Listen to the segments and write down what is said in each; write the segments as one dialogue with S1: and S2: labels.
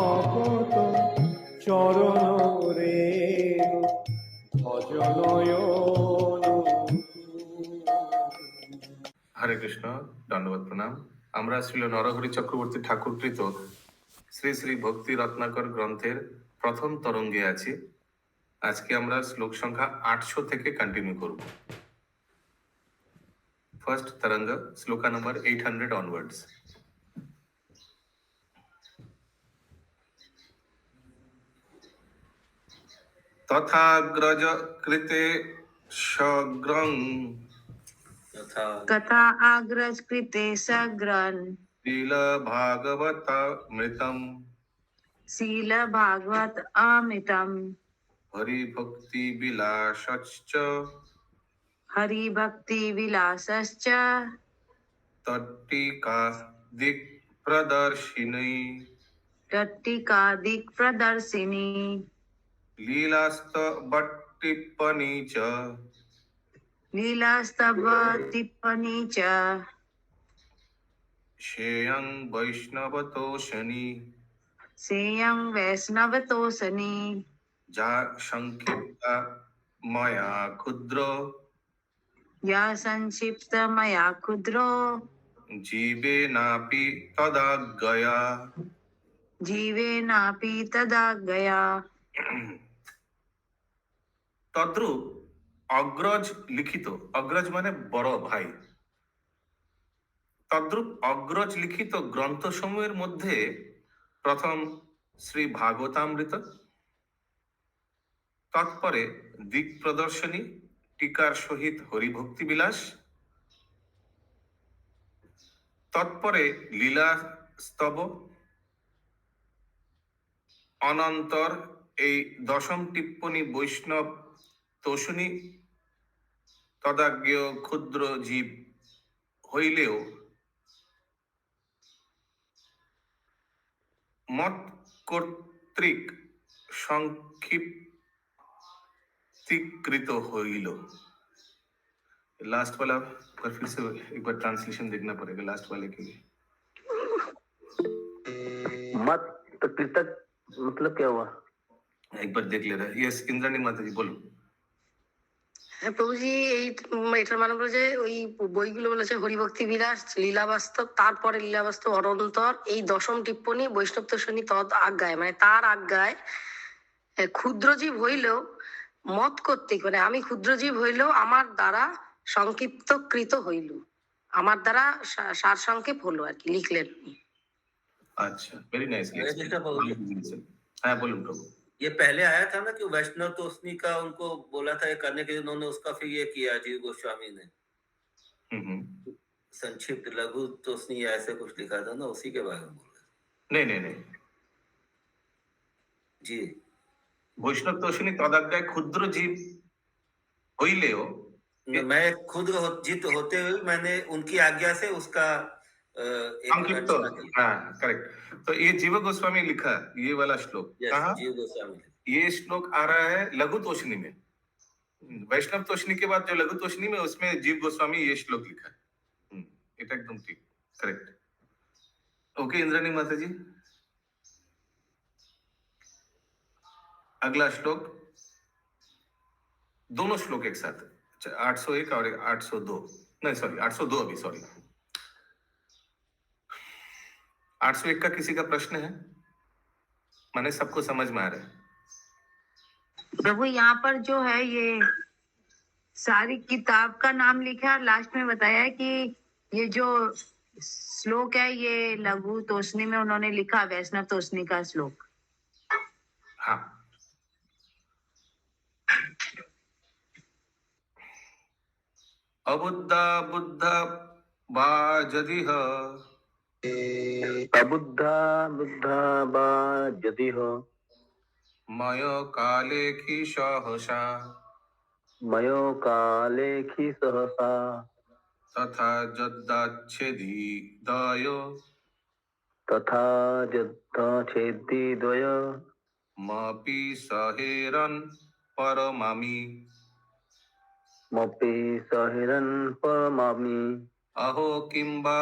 S1: ভকত চরণ রেণু ভজনয়ন।
S2: হরে কৃষ্ণ, দণ্ডবত প্রণাম। আমরা শ্রী নরহরি চক্রবর্তী ঠাকুরকৃত শ্রী শ্রী ভক্তি রত্নাকর গ্রন্থের প্রথম তরঙ্গে আছি। আজকে আমরা শ্লোক সংখ্যা 800 থেকে কন্টিনিউ করব। ফার্স্ট তরঙ্গ, শ্লোকা নম্বর 800 অনওয়ার্ডস। তথাগ্রজ কৃতে সগ্রং
S3: कथा आग्रज कृते सग्रन
S2: शील भागवतामृतम
S3: शील भागवत अमृतम
S2: हरि भक्ति विलासश्च
S3: हरि भक्ति विलासश्च
S2: तट्टिका दिक् प्रदर्शिनी
S3: टट्टिका दिक् प्रदर्शिनी
S2: लीलास्तवट्टिप्पणी च
S3: लीलास्तव टिप्पणी च
S2: श्रेयं वैष्णवतोषणी
S3: सेयं वैष्णवतोषणी
S2: जा संक्षिप्ता मया क्षुद्र
S3: या संक्षिप्त मया क्षुद्रो
S2: जीवेनापि तदाज्ञया
S3: जीवेनापि तदाज्ञया।
S2: তদ্রূপ অগ্রজ লিখিত, অগ্রজ মানে বড় ভাই, তদ্রূপ অগ্রজ লিখিত গ্রন্থসমূহের মধ্যে প্রথম শ্রী ভাগবতামৃত, তৎপরে দিক প্রদর্শনী টিকার সহিত হরিভক্তি বিলাস, তৎপরে লীলা স্তব, অনন্তর এই দশম টিপ্পনী বৈষ্ণব তোষণী, তদাজ্ঞেয় ক্ষুদ্র জীব হইলেও মত কর্তৃক संक्षिप्तीकृत হইল। लास्ट वाला पर फिर से एक बार ट्रांसलेशन देखना पड़ेगा लास्ट वाले के लिए।
S4: मत कृतक मतलब क्या हुआ?
S2: एक बार देख ले रहा है। यस, इंद्राणी माता जी बोलो।
S5: প্রভুজি এটার মানে হলো যে ওই বইগুলো বলেছে হরিভক্তি বিলাস, লীলা বাস্তব, তারপরে লীলা বাস্তব, অনন্তর, এই দশম টিপ্পনী বৈষ্ণব তোষণী তদ আজ্ঞায়, মানে তার আজ্ঞায় ক্ষুদ্রজীব হইলেও মত কর্তৃক, মানে আমি ক্ষুদ্রজীব হইলেও আমার দ্বারা সংক্ষিপ্ত কৃত হইল, আমার দ্বারা সার সংক্ষেপ হলো আর কি, লিখলেন।
S2: अच्छा, वेरी नाइस।
S6: हाँ
S2: बोलो प्रभु।
S6: ये पहले आया था ना कि वैष्णव तोषणी का उनको बोला था ये करने के लिए, उन्होंने उसका फिर ये किया जीव गोस्वामी ने संक्षिप्त लघु तोषणी ऐसे कुछ लिखा था ना, उसी के बारे में बोल रहे।
S2: नहीं
S6: जी,
S2: বৈষ্ণব তোষণী তদাজ্ঞায় ক্ষুদ্র জীব হইলেও,
S6: मैं खुद जित होते हुए मैंने उनकी आज्ञा से उसका
S2: संक्षिप्त, हाँ करेक्ट। तो ये जीव गोस्वामी लिखा ये वाला श्लोक कहाँ?
S6: जीव गोस्वामी।
S2: ये श्लोक आ रहा है लघु तोषणी में। वैष्णव तोषणी के बाद जो लघु तोषणी में, उसमें जीव गोस्वामी ये श्लोक लिखा है। এটা একদম ঠিক, करेक्ट। ओके इंद्राणी माता जी, अगला श्लोक, दोनों श्लोक एक साथ, 801 और 802, नहीं सॉरी 802 अभी, सॉरी 801 का किसी का प्रश्न है? माने सबको समझ में आ रहा है?
S3: प्रभु यहाँ पर जो है ये सारी किताब का नाम लिखा है, लास्ट में बताया है कि ये जो श्लोक है ये लघु तोषणी में उन्होंने लिखा, वैष्णव तोषणी का श्लोक।
S2: हाँ, अबुद्धा बुद्धा बाजदिह
S4: अबुद्धा बुद्धा बा यदि हो
S2: मयो काले की सहसा
S4: मयो काले खी सहसा
S2: तथा जद्दाच्छेदी दयो
S4: तथा यद्धा छेदी द्वय
S2: मपि सहेरन परमामि
S4: मपि सहिरन परमामि
S2: अहो किंबा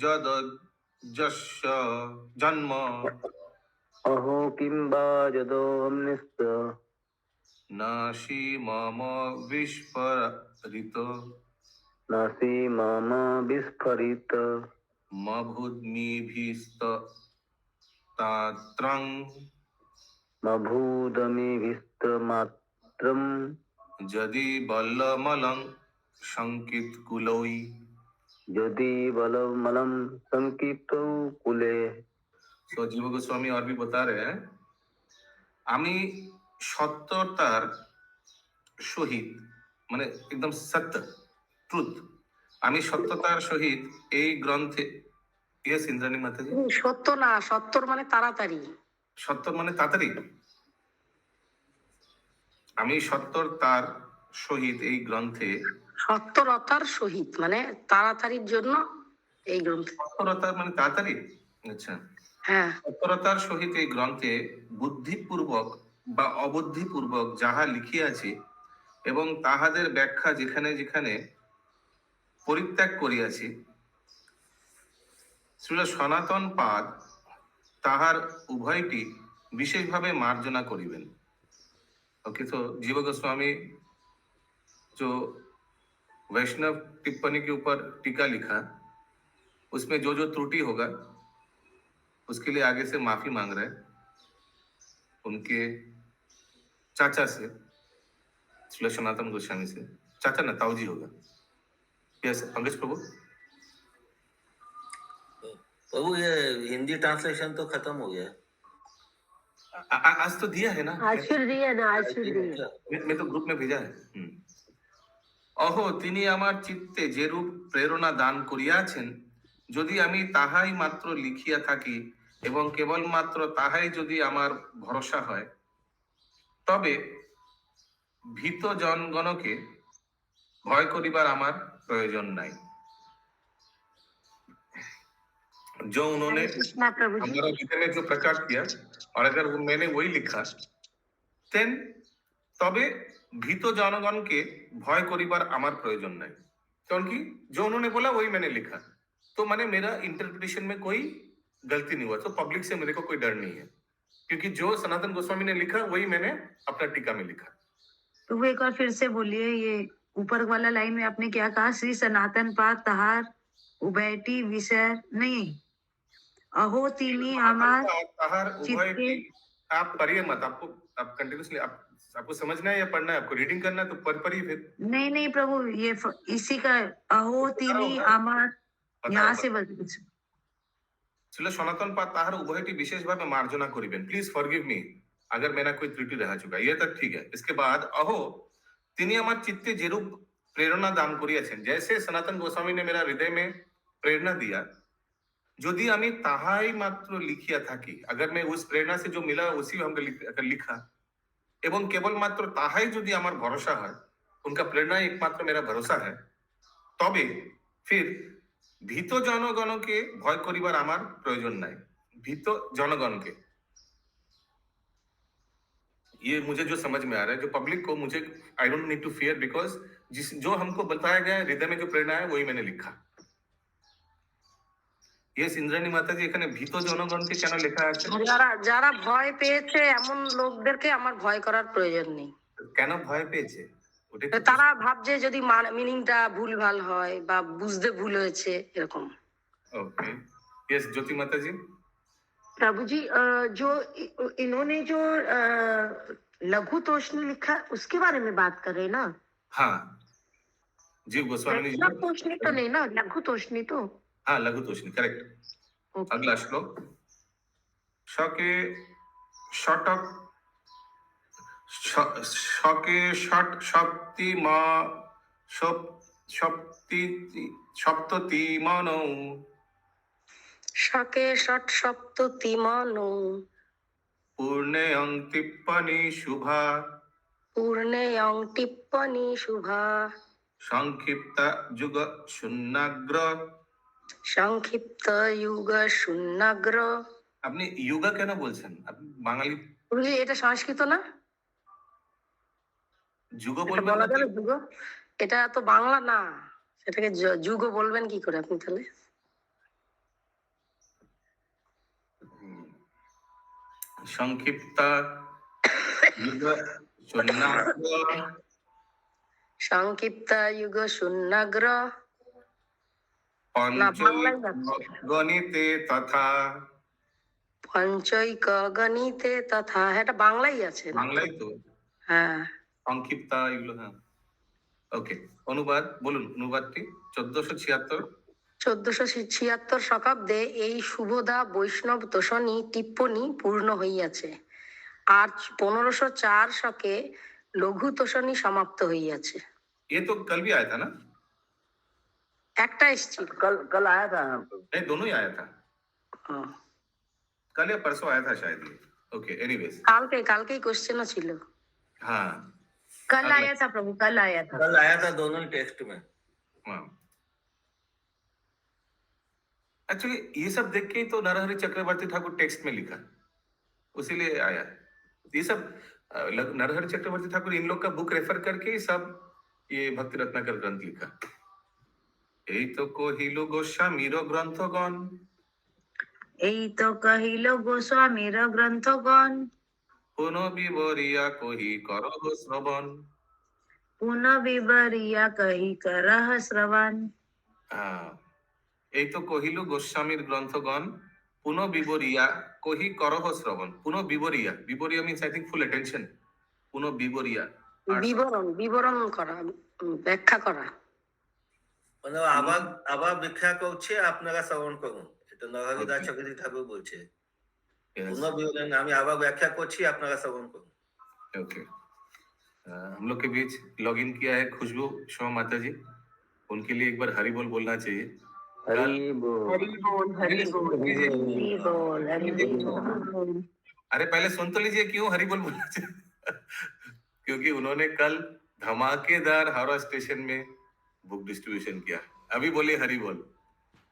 S2: जद जस्य जन्म
S4: अहो किं वा यदोऽहम्निश्च
S2: नाशी मम विस्फरित
S4: नासी मम विस्फरित
S2: मभूद्मिभिस्तात्रं
S4: मभूदमिभिस्तमात्रम्
S2: यदि बल्लमलं शङ्कितकुलै।
S4: यदि बलमलं संकीर्तौ कुले।
S2: तो जीव गोस्वामी और भी बता रहे हैं, আমি সত্যতার সহিত মানে একদম সত্য ট্রুথ, আমি সত্যতার সহিত এই গ্রন্থে, ইয়েস ইন্দ্রাণী মাতাজি,
S5: সত্য না, সত্তর মানে তাড়াতাড়ি।
S2: সত্তর মানে তাড়াতাড়ি, আমি সত্তর তার সহিত এই গ্রন্থে,
S5: সত্তরতার সহিত মানে তাড়াতাড়ির জন্য এই গ্রন্থ।
S2: সত্তরতার মানে তাড়াতাড়ি, আচ্ছা,
S5: হ্যাঁ,
S2: তৎপরতার সহিত এই গ্রন্থে বুদ্ধিপূর্বক বা অবুদ্ধিপূর্বক যাহা লিখিয়াছি এবং তাহাদের ব্যাখ্যা যেখানে যেখানে পরিত্যাগ করিয়াছি, শ্রীল সনাতন পাদ তাহার উভয়টি विशेषভাবে मार्जना करिबेन। ओके, तो जीव गोस्वामी जो वैष्णव टिप्पणी के ऊपर टीका लिखा, उसमें जो जो त्रुटि होगा उसके लिए आगे से माफी मांग रहे हैं उनके चाचा से, श्री सनातन गोस्वामी से। चाचा ना, ताऊजी होगा। यस पंकज प्रभु।
S6: प्रभु ये हिंदी ट्रांसलेशन तो खत्म हो गया।
S2: आज तो दिया है ना,
S7: आज फिर दिया ना, आज फिर दिया।
S2: मैं तो ग्रुप में भेजा है। অহো তিনি আমার চিত্তে যেরূপ প্রেরণা দান করিয়াছেন, যদি আমি তাহাই মাত্র লিখিয়া থাকি এবং কেবলমাত্র তাহাই যদি আমার ভরসা হয়, তবে ভীত জনগণকে ভয় করিবার আমার প্রয়োজন নাই। जो उन्होंने
S7: कृष्णा प्रभु जी।
S2: हमारा गीता में जो प्रकाश किया, और अगर मैंने वही लिखा, देन तबे भीत जनगणকে ভয় করিবার আমার প্রয়োজন নাই, क्योंकि जो उन्होंने बोला वही मैंने लिखा। तो माने मेरा इंटरप्रिटेशन में कोई गलती नहीं हुआ, तो पब्लिक से मेरे को कोई डर नहीं है, क्योंकि जो सनातन गोस्वामी ने लिखा वही मैंने अपना टीका में लिखा।
S3: तो वो एक बार फिर से बोलिए, ये ऊपर वाला लाइन में आपने क्या कहा? श्री सनातन पाद तहार उभयटी विषय नहीं, अहो तिनी आमार
S2: ताहार उभय
S3: चित्ते।
S2: आप पढ़िए मत, आप कंटिन्यूसली आपको समझना है या पढ़ना है, आपको रीडिंग करना है तो पढ़िए फिर।
S3: नहीं नहीं प्रभु, ये इसी का अहो तिनी आमार यहाँ से बदल।
S2: श्रील सनातन पाद ताहार उभयटी विशेषভাবে मार्जना करिबेन। प्लीज फॉरगिव मी अगर मेरा कोई त्रुटि रह चुका, ये तक ठीक है। इसके बाद अहो तिनी আমার চিত্তে যেরূপ প্রেরণা দান করিয়াছেন, जैसे सनातन गोस्वामी ने मेरा हृदय में प्रेरणा दिया, यदि আমি তাহাই মাত্র লিখিয়া থাকি, अगर मैं उस प्रेरणा से जो मिला उसी हमको अगर लिखा, এবং কেবলমাত্র তাহাই যদি আমার ভরসা হয়, उनका प्रेरणा एकमात्र मेरा भरोसा है, তবে फिर ভীত জনগণকে ভয় করিবার আমার প্রয়োজন নাই। ভীত জনগণকে, ये मुझे जो समझ में आ रहा है, जो पब्लिक को, मुझे I don't need to fear, because जो हमको बताया गया है, हृदय में जो प्रेरणा है वही मैंने लिखा। यस इंद्राणी माताजी, এখানে ভীত জনগণকে কেন লেখা আছে?
S5: যারা যারা ভয় পেয়েছে এমন লোকদেরকে আমার ভয় করার প্রয়োজন নেই।
S2: কেন ভয় পেয়েছে ওটা একটু
S5: তারা ভাবছে যদি মিনিংটা ভুলভাল হয় বা বুঝতে ভুল হয়েছে এরকম।
S2: ओके। यस ज्योति माताजी।
S7: प्रभु जी, जो इन्होंने जो लघु तोषणी लिखा उसके बारे में बात कर रहे हैं ना?
S2: हाँ, जीव गोस्वामी ने
S7: वैष्णव तोषणी तो नहीं ना, लघु तोषणी तो।
S2: हाँ, लघु तोषणी करेक्ट।
S7: ओके।
S2: अगला श्लोक, शके षटक शके षट शक्ति मा सप्ति सप्तति मनो
S5: শকে ষট সপ্ততি মনো
S2: पूर्णे अंग टिप्पणी शुभा
S5: পূর্ণে অং টিপ্পণী শুভা
S2: संक्षिप्त युग शून्याग्र।
S5: সংক্ষিপ্ত যুগ শূন্যাগ্র।
S2: আপনি युगा কেন বলছেন? আপনি বাঙালি
S5: বুঝলি এটা সংস্কৃত না?
S2: যুগ
S5: এটা
S2: বলবেন
S5: বলা
S2: না?
S5: যাবে যুগ? এটা তো বাংলা না, সেটাকে যুগ বলবেন কি করে আপনি তাহলে?
S2: সংক্ষিপ্তা युग शून्याग्र
S5: সংক্ষিপ্তা যুগ শূন্যাগ্র না
S2: पंचैक
S5: বাংলায় যাচ্ছে
S2: गणिते तथा
S5: পঞ্চৈক গণিতে তথা এটা বাংলাই আছে না?
S2: বাংলায় তো
S5: হ্যাঁ
S2: সংক্ষিপ্তা এগুলো, হ্যাঁ। ওকে, অনুবাদ বলুন, অনুবাদটি 1476।
S5: 1476 শতাব্দে এই শুভদা বৈষ্ণব তোষণী টিপ্পনী পূর্ণ হইয়াছে, আর 1504 শকে লঘু তোষণী সমাপ্ত হইয়াছে।
S2: ये तो कल भी आया था ना?
S5: একটা এসছিল।
S4: कल आया था हाँ,
S2: नहीं, दोनों ही आया था।
S5: হুম।
S2: कल या परसों आया था शायद ये। ओके, एनीवेज,
S5: কালকেই কোশ্চেনও ছিল।
S2: हाँ
S3: कल आया था प्रभु, कल आया था।
S6: कल आया था दोनों ही टेक्स्ट में।
S2: हाँ। एक्चुअली ये सब देख के ही तो नरहरि चक्रवर्ती ठाकुर टेक्स्ट में लिखा, उसीलिए आया ये सब। नरहरि चक्रवर्ती ठाकुर इन लोग का बुक रेफर करके ही सब ये भक्ति रत्नाकर ग्रंथ लिखा। এই তো কহিল গোস্বামীর গ্রন্থগণ,
S3: এই তো কহিল গোস্বামীর গ্রন্থগণ,
S2: পুনঃ বিবরিয়া কহি করহ শ্রবণ।
S3: পুনঃ বিবরিয়া কহি করহ শ্রবণ।
S2: এই তো কহিল গোস্বামীর গ্রন্থগণ, পুনঃ বিবরিয়া কহি করহ শ্রবণ। পুনঃ বিবরিয়া, বিবরিয়া means I think full attention. পুনঃ বিবরিয়া
S5: বিবরণ করা, ব্যাখ্যা করা।
S6: মানে আবার ব্যাখ্যা করছে, আপনারা শ্রবণ করুন। এটা নরহরিদাস চক্রবর্তী ঠাকুর বলছে। পুনর্বিবরণ আমি আবার ব্যাখ্যা করছি, আপনারা শ্রবণ করুন।
S2: ओके, हम लोग के बीच लॉग इन किया है खुशबू शर्मा माता जी, उनके लिए एक बार हरि बोल बोलना चाहिए।
S4: हरी बोल।
S3: हरि बोल, हरि बोल,
S5: হরি বল, হরি বল।
S2: अरे पहले सुन तो लीजिए क्यों हरि बोल बोलना चाहिए। क्योंकि उन्होंने कल धमाकेदार हावड़ा स्टेशन में बुक डिस्ट्रीब्यूशन किया। अभी बोलिए हरि बोल।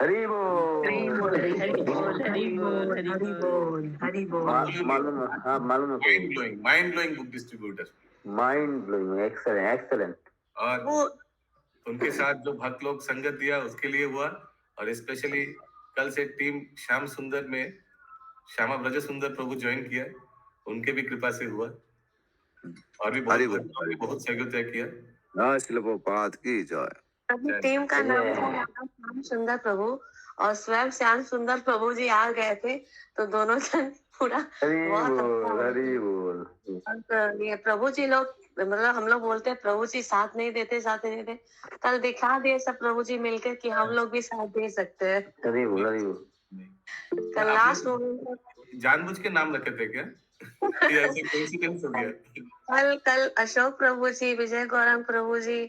S4: हरी बोल।
S3: हरि बोल, हरि बोल, हरि बोल, हरि बोल, हरि बोल।
S4: मालूम है, हाँ मालूम है।
S2: Mind blowing book distributor.
S4: Mind blowing, excellent excellent.
S2: और उनके साथ जो भक्त लोग संगत दिया उसके लिए हुआ, और स्पेशली कल से टीम श्याम सुंदर में श्यामा ब्रज सुंदर प्रभु ज्वाइन किया, उनके भी कृपा से हुआ। और भी बहुत सहयोग किया।
S8: श्रील प्रभुपाद की जय।
S5: अभी टीम का नाम था श्याम सुंदर प्रभु, और स्वयं श्याम सुंदर प्रभु जी आ गए थे, तो दोनों जन पूरा
S4: हरी
S5: बहुत
S4: बोल,
S5: अच्छा
S4: हरी बोल।
S5: ये प्रभु जी लोग, मतलब हम लोग बोलते हैं प्रभु जी साथ नहीं देते, कल दिखा दिए सब प्रभु जी मिलकर कि हम लोग भी साथ दे सकते हैं।
S4: हरी बोल, हरी बोल।
S5: कल लास्ट मोमेंट
S2: जानबूझ के नाम रखे थे क्या? ये ऐसे कोइंसिडेंस हो गया?
S5: कल अशोक प्रभु जी, विजय गौरंग प्रभु जी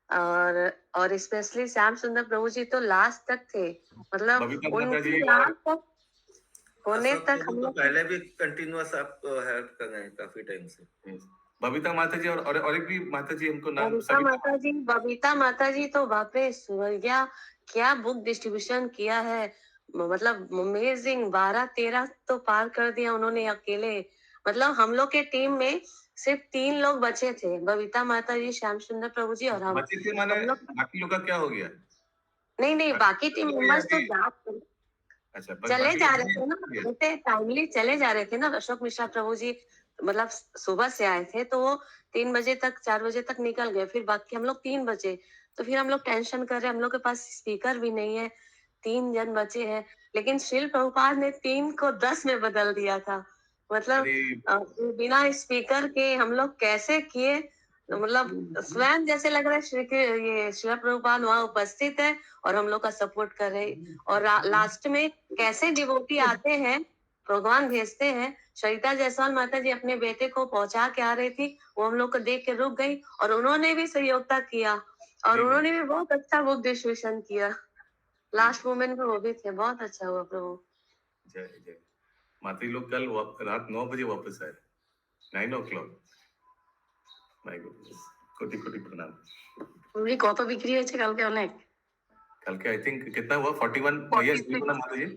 S5: और स्पेशली श्याम सुंदर प्रभु जी तो लास्ट तक थे, मतलब
S2: बबीता माता
S5: उनकी
S2: जी
S5: लास्ट तक होने
S6: अशोक
S5: तक
S6: प्रभु
S5: हम
S6: तो
S5: लोग
S6: पहले भी कंटिन्यूअस आपको हेल्प कर रहे हैं काफी टाइम से।
S2: बबीता माता जी और एक भी माता जी, हमको नाम
S5: बबीता माता जी तो बाप रे स्वर्गीय, क्या बुक डिस्ट्रीब्यूशन किया है, मतलब अमेजिंग। 12-13 तो पार कर दिया उन्होंने अकेले, मतलब हम लोग के टीम में सिर्फ 3 लोग बचे थे, बबीता माता जी, श्याम सुंदर प्रभु जी और हम।
S2: बच्चे थे माने
S5: हम लोग
S2: बाकी लोग का क्या हो गया?
S5: नहीं बाकी टीम मेंबर्स तो
S2: अच्छा,
S5: चले जा रहे थे ना, जैसे टाइमली चले जा रहे थे ना। अशोक मिश्रा प्रभु जी मतलब सुबह से आए थे, तो वो 3 बजे तक 4 बजे तक निकल गए, फिर बाकी हम लोग 3 बजे, तो फिर हम लोग टेंशन कर रहे, हम लोग के पास स्पीकर भी नहीं है, 3 जन बचे हैं, लेकिन श्रील प्रभुपाद ने 3 को 10 में बदल दिया था, मतलब बिना स्पीकर के हम लोग कैसे किए, मतलब स्वयं जैसे लग रहा है ये श्री प्रभुपाद वहाँ उपस्थित है और हम लोग का सपोर्ट कर रहे, और लास्ट में कैसे डिवोटी आते हैं, भगवान भेजते हैं। सरिता जायसवाल माता जी अपने बेटे को पहुंचा के आ रही थी, वो हम लोग को देख के रुक गई, और उन्होंने भी सहयोगिता किया, और उन्होंने भी बहुत अच्छा बुक डिस्ट्रीब्यूशन किया लास्ट मोमेंट में, वो भी थे, बहुत अच्छा हुआ प्रभु।
S2: जय जय माता जी। लोग कल रात 9 बजे वापस आए, 9 o'clock। माय गुडनेस, कोटि कोटि प्रणाम।
S5: पूरी কত বিক্রি হয়েছে কালকে? অনেক।
S2: कल के आई थिंक कितना हुआ? 41 यस बोला माता जी।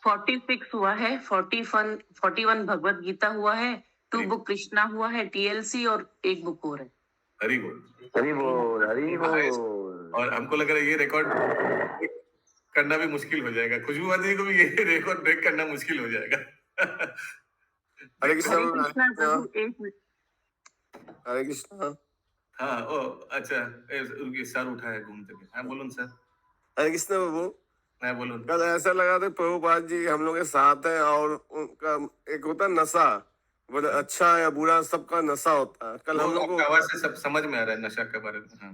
S9: 46 हुआ है, 41 भगवत गीता हुआ है, 2 बुक कृष्णा हुआ है, TLC और 1 बुक और है।
S2: हरि बोल,
S4: हरी बोल, हरी बोल।
S2: और हमको लग रहा है ये रिकॉर्ड करना भी मुश्किल हो जाएगा, खुशबू माता जी को भी ये रिकॉर्ड ब्रेक करना मुश्किल हो जाएगा।
S8: हरे कृष्णा
S9: हरे कृष्णा प्रभु, एक मिनट।
S8: हरे कृष्णा
S2: हाँ ओ अच्छा उनके सर उठाए घूमते हुए। हाँ बोलून सर।
S8: हरे कृष्णा प्रभु।
S2: हाँ बोलून।
S8: कल ऐसा लगा था प्रभुपाद जी हम लोग के साथ है और उनका एक होता है नशा, बोले अच्छा या बुरा सबका नशा होता है। कल
S2: वो
S8: हम लोग
S2: आपका
S8: को
S2: आवाज से सब समझ में आ रहा है नशा के बारे में। हाँ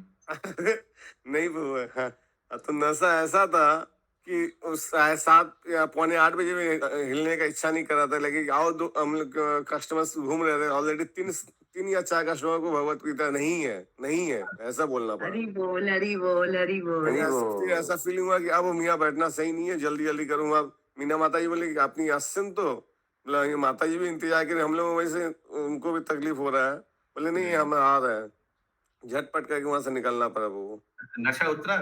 S8: नहीं प्रभु हाँ, तो नशा ऐसा था कि उस 7:30 या 7:45 बजे में हिलने का इच्छा नहीं कर रहा था, लेकिन आओ दो हम लोग कस्टमर्स घूम रहे थे ऑलरेडी। तीन या चार कस्टमर को भगवत गीता नहीं है ऐसा बोलना पड़ा।
S3: हरी बोल हरी बोल हरी बोल।
S8: फिर ऐसा फीलिंग हुआ कि अब मियाँ बैठना सही नहीं है, जल्दी जल्दी करूंगा। मीना माता जी बोले कि अपनी आसन तो बोला ये माता जी भी इंतजार करें, हम लोग वैसे उनको भी तकलीफ हो रहा है। बोले नहीं हम आ रहे हैं, झटपट करके वहां से निकलना पड़ा वो।
S2: नशा उतरा।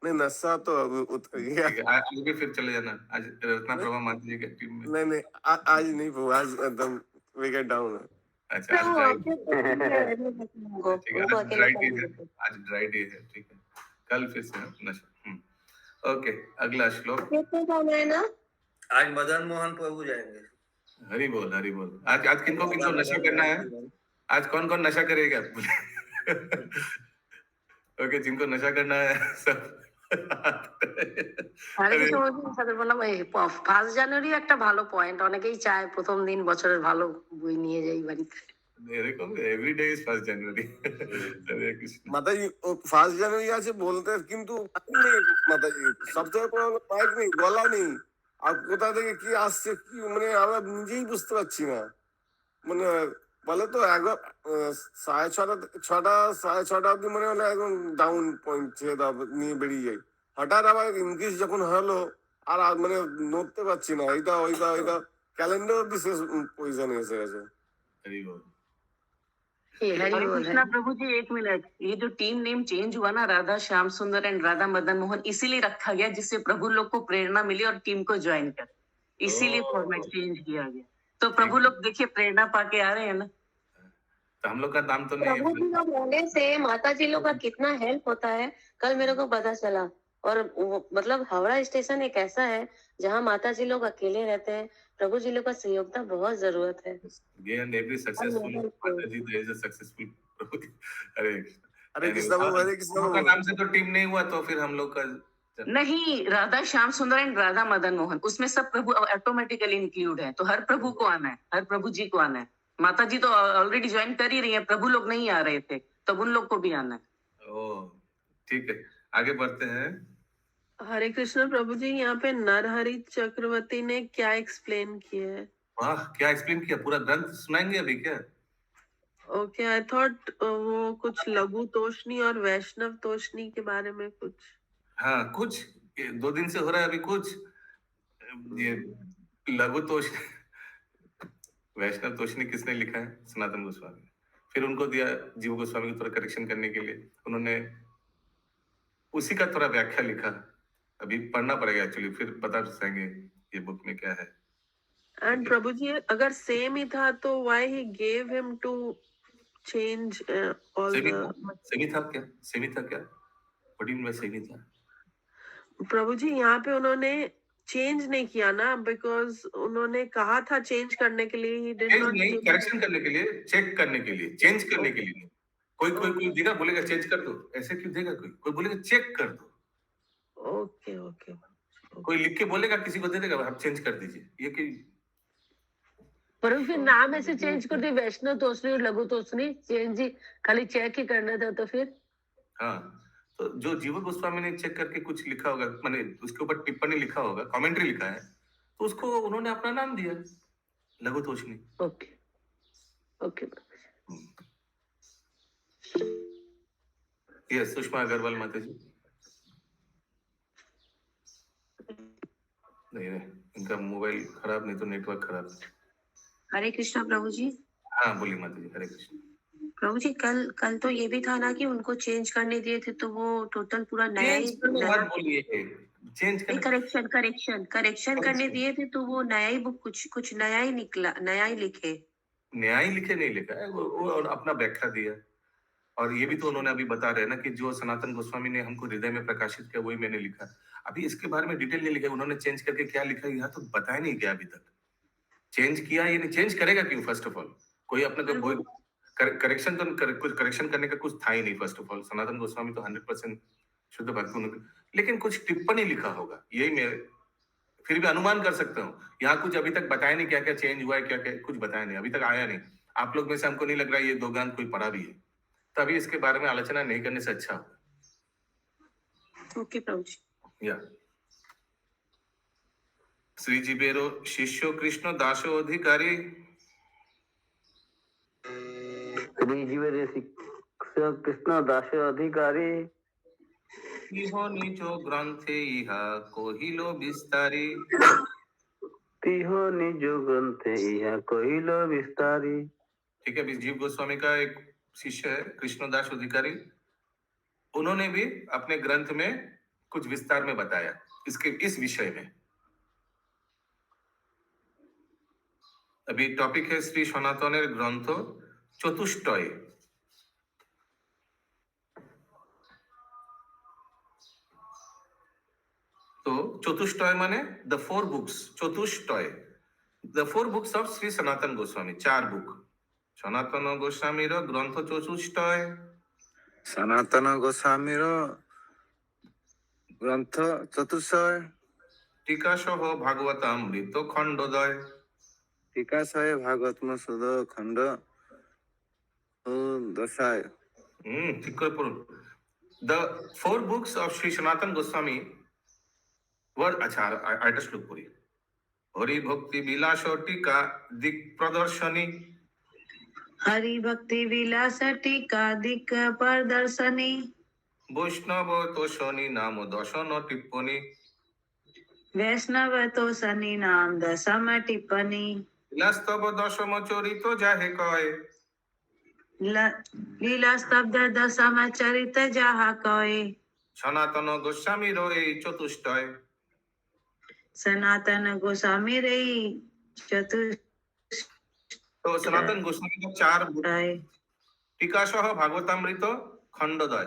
S8: नहीं नशा तो अब उतर गया।
S2: ठीक है आगे फिर चले जाना आज रत्ना प्रभा माता जी के टीम में।
S8: नहीं आज नहीं प्रभु, आज एकदम विकेट डाउन है।
S2: अच्छा आज ड्राई। ठीक है
S5: उनको
S2: आज
S5: अकेले
S2: ड्राई डे
S5: करने
S2: है।
S5: देते।
S2: आज ड्राई डे है ठीक है। कल फिर से नशा। ओके अगला श्लोक।
S5: कितने जाना है ना?
S6: आज मदन मोहन प्रभु जाएंगे।
S2: हरि बोल हरि बोल। आज किनको किनको नशा करना है? आज कौन कौन नशा करेगा? ओके जिनको नशा करना है सब।
S5: আরে কিছু সাথে বললাম এই 1 জানুয়ারি একটা ভালো পয়েন্ট, অনেকেই চায় প্রথম দিন বছরের ভালো বই নিয়ে যাই বাড়িতে।
S2: मेरे को एवरी डे इज 1 जनवरी। हरे कृष्ण।
S8: माता जी 1 জানুয়ারি আছে বলতে, কিন্তু নেই মাতা জি, সবথেকে বড় হলো মাইক নেই, গলা নেই। আর কোথা থেকে কি আসছে কি মানে আমরা নিজেই বুঝতে পারছি না। মানে বলে তো একবার 6:30 অব্দি মনে হলো একদম ডাউন পয়েন্ট ছেড়ে দাও নিয়ে বেরিয়ে যাই। হঠাৎ আবার ইনক্রিজ যখন হলো আর মানে নড়তে পারছি না, এইটা ক্যালেন্ডার অব্দি শেষ পজিশনে এসে গেছে।
S2: हरि बोल।
S5: হরি
S9: हरे
S5: বল
S9: कृष्णा प्रभु जी, एक मिनट। ये जो टीम नेम चेंज हुआ ना, राधा श्याम सुंदर एंड राधा मदन मोहन, इसीलिए रखा गया जिससे प्रभु लोग को प्रेरणा मिली और टीम को ज्वाइन कर, इसीलिए फॉर्मेट चेंज किया गया। तो प्रभु लोग देखिए प्रेरणा पाके आ रहे हैं ना।
S2: तो हम लोग का नाम तो नहीं
S5: प्रभु
S2: है।
S5: जी का बोलने से माता जी लोग का कितना हेल्प होता है, कल मेरे को पता चला। और मतलब हावड़ा स्टेशन एक ऐसा है जहाँ माता जी लोग अकेले रहते हैं, प्रभु जी लोग का सहयोग का बहुत जरूरत है।
S2: Behind every successful माता जी there is a successful प्रभु। हरे कृष्ण।
S8: हरे कृष्णा प्रभु, हरे कृष्णा
S2: हम लोग का
S8: प्रभु।
S2: नाम से तो टीम नहीं हुआ तो फिर हम लोग का
S9: नहीं, राधा श्याम सुंदर एंड राधा मदन मोहन, उसमें सब प्रभु ऑटोमेटिकली इंक्लूड है। तो हर प्रभु को आना है, हर प्रभु जी को आना है। माता जी तो ऑलरेडी ज्वाइन कर ही रही है, प्रभु लोग नहीं आ रहे थे, तब उन लोग को भी आना है।
S2: ओ ठीक है आगे बढ़ते हैं।
S10: हरे कृष्ण प्रभु जी, यहाँ पे नरहरि चक्रवर्ती ने क्या एक्सप्लेन किया है?
S2: वाह क्या एक्सप्लेन किया, पूरा ग्रंथ सुनाएंगे अभी क्या?
S10: ओके, आई थॉट वो कुछ लघु तोषणी और वैष्णव तोषणी के बारे में कुछ।
S2: हाँ कुछ 2 दिन से हो रहा है अभी कुछ ये लघु तोष वैष्णव तोषणी किसने लिखा है? सनातन गोस्वामी ने। फिर उनको दिया जीव गोस्वामी को थोड़ा करेक्शन करने के लिए, उन्होंने उसी का थोड़ा व्याख्या लिखा। अभी पढ़ना पड़ेगा एक्चुअली, फिर बता सकेंगे ये बुक में क्या है।
S10: एंड प्रभु जी अगर सेम ही था तो why he gave him to change all the.
S2: सेमी था क्या? What do you mean by सेमी था?
S10: प्रभु जी यहाँ पे उन्होंने चेंज नहीं किया ना, बिकॉज उन्होंने कहा था चेंज करने के लिए, ही डिड
S2: चेंज
S10: नॉट।
S2: नहीं, करेक्शन करने के लिए, चेक करने के लिए, चेंज करने के लिए नहीं। कोई देगा बोलेगा चेंज कर दो, ऐसे क्यों देगा? कोई बोलेगा चेक कर दो।
S10: Okay okay.
S2: कोई लिख के बोलेगा किसी को दे देगा आप चेंज कर दीजिए, ये कि
S5: पर फिर नाम ऐसे चेंज कर दिए, वैष्णव तोषणी और लघु तोषणी चेंज ही, खाली चेक ही करना था तो फिर।
S2: हाँ तो जो जीव गोस्वामी ने चेक करके कुछ लिखा होगा, माने उसके ऊपर टिप्पणी लिखा होगा, कमेंट्री लिखा है, तो उसको उन्होंने अपना नाम दिया Laghu Toshani.
S10: Okay okay.
S2: Yes Sushma Agarwal माता जी। नहीं इनका मोबाइल खराब, नहीं तो नेटवर्क खराब।
S11: हरे कृष्णा प्रभु जी।
S2: हाँ बोलिए माता जी। हरे कृष्ण
S11: प्रभु जी, कल तो ये भी था ना कि उनको चेंज करने दिए थे, तो वो टोटल पूरा नया ही करेक्शन करने दिए थे, तो वो नया ही बुक कुछ नया ही निकला, नया ही लिखे
S2: नहीं लिखा है वो और अपना व्याख्या दिया। और ये भी तो उन्होंने अभी बता रहे हैं ना कि जो सनातन गोस्वामी ने हमको हृदय में प्रकाशित किया वही मैंने लिखा। अभी इसके बारे में डिटेल नहीं लिखा, उन्होंने चेंज करके क्या लिखा यहाँ तो बताया नहीं गया अभी तक। चेंज किया, ये नहीं चेंज करेगा क्यों? फर्स्ट ऑफ ऑल कोई अपने को करेक्शन तो कुछ करेक्शन करने का कुछ था ही नहीं। First of all Sanatan Goswami तो 100% शुद्ध भक्ति उन्होंने, लेकिन कुछ टिप्पणी लिखा होगा, यही मेरे फिर भी अनुमान कर सकता हूँ। यहाँ कुछ अभी तक बताया नहीं क्या क्या चेंज हुआ है, क्या क्या कुछ बताया नहीं, अभी तक आया नहीं। आप लोग में से हमको नहीं लग रहा है ये दो गान कोई पढ़ा भी है, तभी इसके बारे में आलोचना नहीं करने से अच्छा होगा।
S11: ओके प्रभु जी।
S2: या श्री जीवेरो शिष्यो कृष्ण दासो अधिकारी
S4: श्रीजीवेर शिष्य कृष्ण दास अधिकारी
S2: इहो निजो ग्रंथे इहा कोहिलो विस्तारी
S4: तिहो निज ग्रंथे यह कहिलो विस्तारी।
S2: ठीक है, जीव गोस्वामी का एक शिष्य है कृष्णदास अधिकारी, उन्होंने भी अपने ग्रंथ में कुछ विस्तार में बताया इसके इस विषय में। अभी टॉपिक है श्री सनातनेर ग्रंथ चतुष्टय। तो चतुष्टय माने द 4 बुक्स, चतुष्टय the 4 books of Shri Sanatan Goswami, 4 book. Sanatan Goswami ग्रंथ चतुष्टय,
S12: सनातन गोस्वामी ग्रंथ चतुष्टय,
S2: टीका सह भागवतामृत खंडोदय,
S12: टीका सह भागवत सुध खंड दशाय।
S2: ठीक है पढ़ो। The 4 books of Shri Sanatan Goswami वर, अच्छा आठ श्लोक पूरी। हरि भक्ति विलास टीका दिक प्रदर्शनी,
S3: हरि भक्ति विलास टीका दिक प्रदर्शनी,
S2: वैष्णव तो शनि नाम दर्शन टिप्पणी,
S3: वैष्णव तो शनि नाम दशम टिप्पणी,
S2: लीलास्तव दशम चरित जाहे कय,
S3: लीला स्तब्ध दशम चरित जहा कय,
S2: सनातन गोस्वामी रो ए चतुष्टय,
S3: सनातन गोस्वामी रे
S2: तो सनातन गोस्वामी का 4 बुक, टीका सह Bhagavatamrita खंडोदय।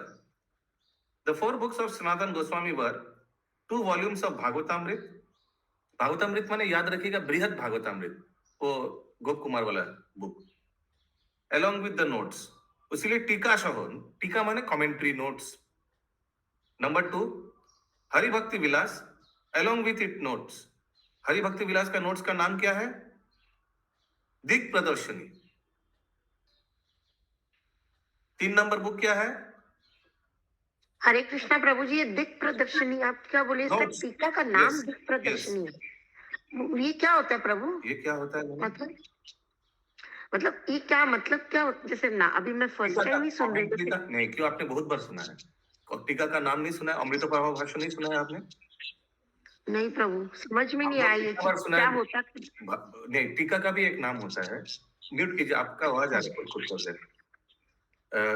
S2: The 4 books of Sanatan Goswami were 2 volumes of Bhagavatamrita. Bhagavatamrita माने याद रखिएगा बृहद भागवतामृत, वो गोप कुमार वाला book, along with the notes। उसीलिए टीका सह, टीका माने कमेंट्री नोट्स। नंबर 2 हरि भक्ति विलास along with it notes। Hari भक्ति विलास का नोट्स का नाम क्या है? दिक प्रदर्शनी। 3 नंबर बुक क्या है?
S7: हरे कृष्णा प्रभु जी, ये दिक प्रदर्शनी आप क्या बोले, इसका
S2: Notes।
S7: टीका का नाम
S2: Yes,
S7: दिक प्रदर्शनी है। ये क्या होता है प्रभु?
S2: ये क्या होता है?
S7: मतलब ये क्या मतलब क्या होता है? जैसे ना अभी मैं फर्स्ट टाइम ही सुन रही थी।
S2: नहीं, क्यों आपने बहुत बार सुना है, और टीका का नाम नहीं सुना है? अमृत प्रभा भाष्य नहीं सुना है आपने?
S7: नहीं प्रभु, समझ में नहीं आया ये चीज क्या होता है।
S2: नहीं, टीका का भी एक नाम होता है। म्यूट कीजिए, आपका आवाज आ रहा है कुछ कर दें।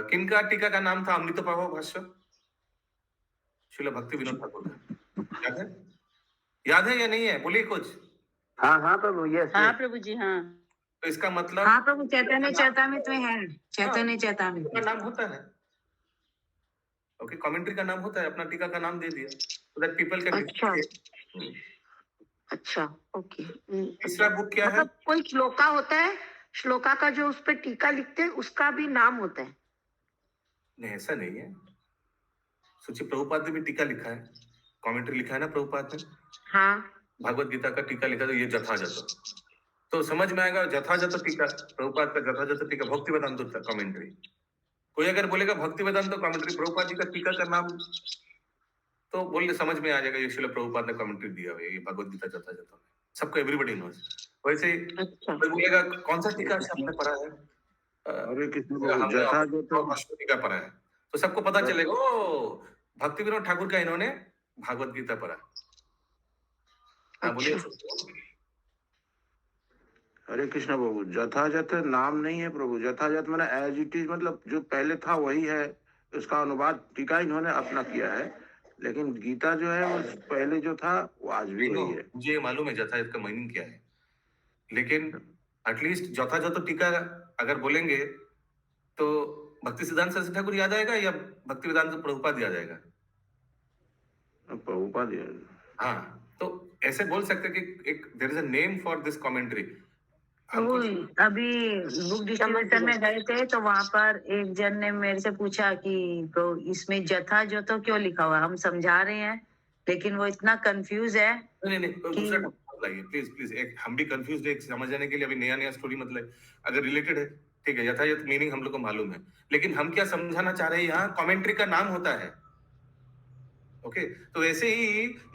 S2: किनका टीका का नाम था अमृत प्रभा भाष्य? श्रील भक्ति विनोद ठाकुर का। याद है? याद है या नहीं है? बोलिए कुछ।
S4: हाँ हाँ प्रभु, यस
S11: हाँ प्रभु जी हाँ।
S2: तो इसका मतलब
S3: हाँ प्रभु, चैतन्य चैतामृत में है, चैतन्य चैतामृत
S2: का नाम होता है। ओके, कमेंट्री का नाम होता है, अपना टीका का नाम दे दिया, so that people can।
S7: अच्छा अच्छा, ओके।
S2: तीसरा बुक क्या है?
S7: मतलब कोई श्लोका होता है, श्लोका का जो उस पे टीका लिखते हैं उसका भी नाम होता है?
S2: नहीं, ऐसा नहीं है। सोचिए, प्रभुपाद ने भी टीका लिखा है, कमेंट्री लिखा है ना प्रभुपाद ने।
S7: हाँ,
S2: भागवत गीता का टीका लिखा, तो ये जथाजथ, तो समझ में आएगा जथाजथ टीका, प्रभुपाद का जथाजथ टीका, भक्ति वेदांत कमेंट्री। कोई अगर बोलेगा भक्ति वेदांत कमेंट्री प्रभुपाद जी का टीका का नाम, तो बोलने समझ में आ जाएगा ये श्रील प्रभुपाद ने कमेंट्री दिया है, ये भगवत गीता जथाजथ। सबको एवरीबॉडी नोज। वैसे कोई बोलेगा कौन सा टीका से आपने पढ़ा है?
S12: अरे
S2: टीका पढ़ा है, तो सबको पता चलेगा ओ भक्ति विनोद ठाकुर का इन्होंने भागवत गीता पढ़ा। हाँ बोलिए।
S12: हरे कृष्ण प्रभु, जथाजथ नाम नहीं है प्रभु, जथाजथ मैंने एज इट इज, मतलब जो पहले था वही है, उसका अनुवाद टीका इन्होंने अपना किया है, लेकिन गीता जो है वो पहले जो था वो आज भी वही है।
S2: मुझे मालूम है जथाजथ का मीनिंग क्या है, लेकिन एटलीस्ट जथाजथ टीका अगर बोलेंगे तो भक्ति सिद्धांत सरस्वती ठाकुर याद आएगा या भक्ति वेदांत प्रभुपाद याद आएगा?
S12: प्रभुपाद।
S2: हाँ, तो ऐसे बोल सकते कि एक there is a name for this commentary.
S3: प्रभु अभी बुक डिस्ट्रीब्यूटर में गए थे तो वहां पर एक जन ने मेरे से पूछा कि तो इसमें जथा जो तो क्यों लिखा हुआ है? हम समझा रहे हैं लेकिन वो इतना कंफ्यूज है
S2: नहीं नहीं दूसरा टॉपिक लाइए प्लीज प्लीज। एक हम भी कंफ्यूज है समझने के लिए, अभी नया नया स्टोरी मतलब अगर रिलेटेड है ठीक है, यथायथ मीनिंग हम लोग को मालूम है, लेकिन हम क्या समझाना चाह रहे हैं यहाँ कमेंट्री का नाम होता है। ओके, तो ऐसे ही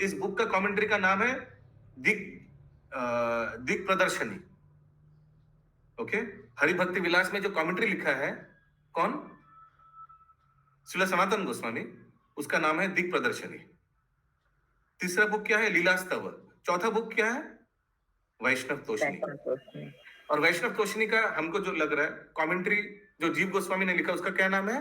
S2: इस बुक का कमेंट्री का नाम है दिक प्रदर्शनी। ओके, हरिभक्ति विलास में जो कमेंट्री लिखा है कौन? श्रील सनातन गोस्वामी, उसका नाम है दिक प्रदर्शनी। तीसरा बुक क्या है? लीलास्तव। चौथा बुक क्या है? वैष्णव तोषणी। और वैष्णव तोषणी का हमको जो लग रहा है कमेंट्री जो जीव गोस्वामी ने लिखा उसका क्या नाम है?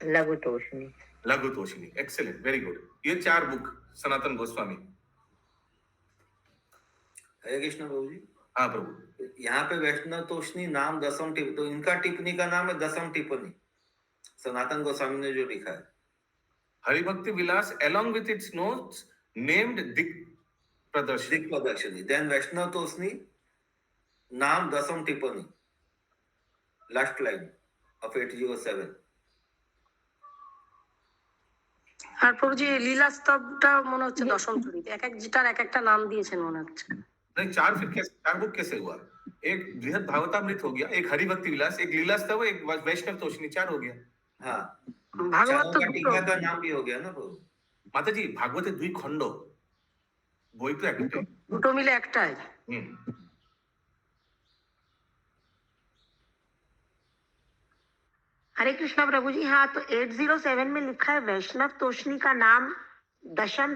S3: लघु तोषणी।
S2: लघु तोषणी, एक्सेलेंट, वेरी गुड। ये 4 बुक सनातन गोस्वामी।
S6: हरे कृष्ण प्रभु जी।
S2: हाँ प्रभु।
S6: यहाँ पे वैष्णव तोषणी नाम दसम टिप्पणी, तो इनका टिप्पणी का नाम है दसम टिप्पणी, सनातन गोस्वामी ने जो लिखा है।
S2: हरिभक्ति विलास along with its notes named दिक प्रदर्शनी।
S6: देन वैष्णव तोषणी नाम दसम टिप्पणी, लास्ट लाइन ऑफ 807।
S5: আর প্রভুজি লীলা স্তবটা মনে হচ্ছে দশম চরিত, এক এক যেটার এক একটা নাম দিয়েছেন মনে হচ্ছে।
S2: नहीं 4 फिर कैसे 4 बुक कैसे हुआ? एक बृहद भागवतामृत हो गया, एक हरिभक्ति विलास, एक लीलास्तव, एक वैष्णव तोषणी, 4 हो गया।
S6: हाँ,
S5: ভাগবত তো
S6: चारों का टीका का नाम भी हो गया ना प्रभु।
S2: माता जी भागवते 2 खंड, বই তো একটাই।
S5: দুটো মিলে একটাই।
S7: हरे कृष्णा प्रभु जी। हाँ, तो 807 में लिखा है वैष्णव तोषणी का नाम दशम